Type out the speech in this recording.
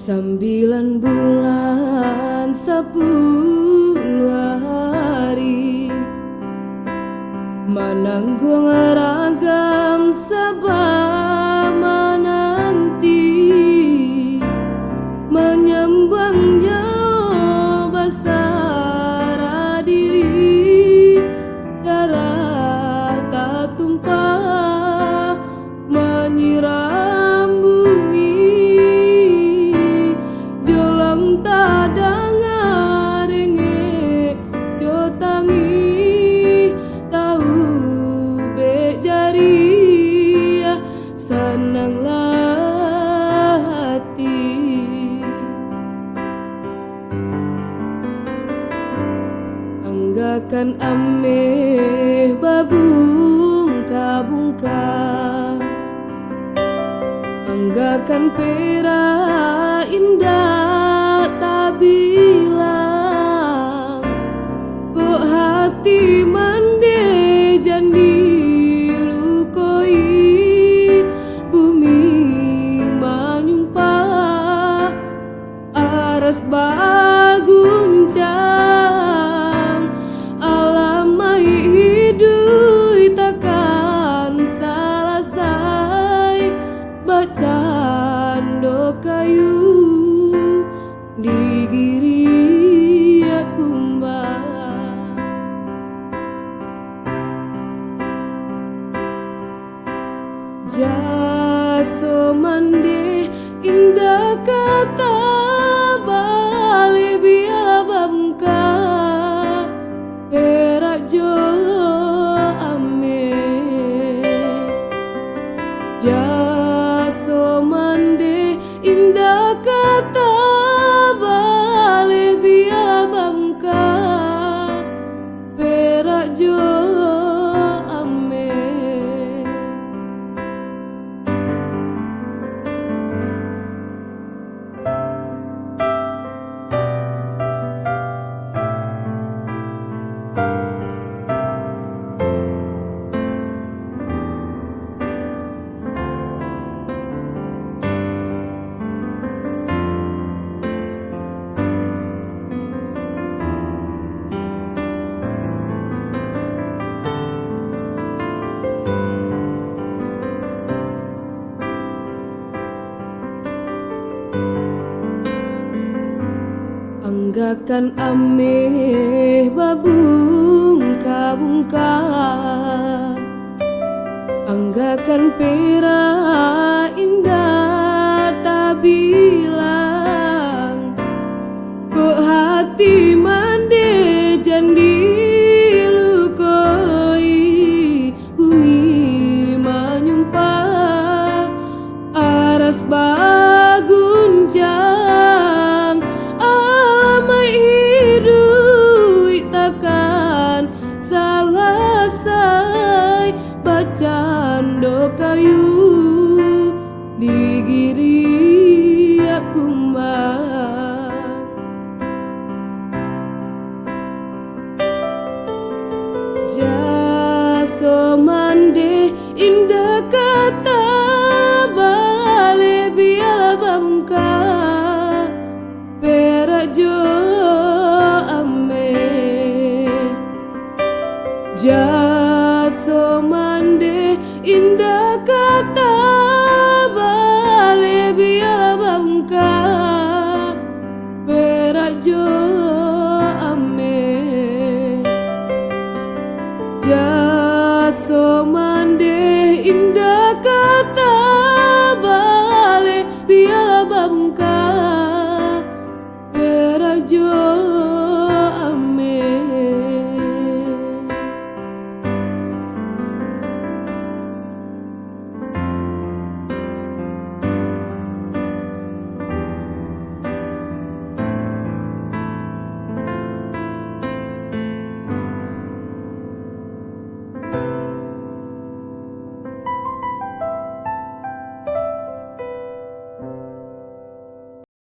9 bulan 10 hari menanggung ragam sabah menanti menyambang nyawa basara diri darah tak tumpah menyiram bumi jolang tak dengar rengek jo tangi tahu be jari senanglah hati anggakan ameh babungka-bungka anggakan pera indah tak bilang kok hati mande jandi lukoi bumi menyumpah aras baguncang alamai hidup takkan selesai bacando kayu digiri akumbang jaso mande indah kata bali biar bangka perak jo ame jaso mande indah kata bali biar bangka perak jo ame anggakan ameh babungka-bungka anggakan pera indah tak bilang kok hati mande jandi lukoi bumi menyumpah aras baguncang hidup takkan selesai bacando kayu digiri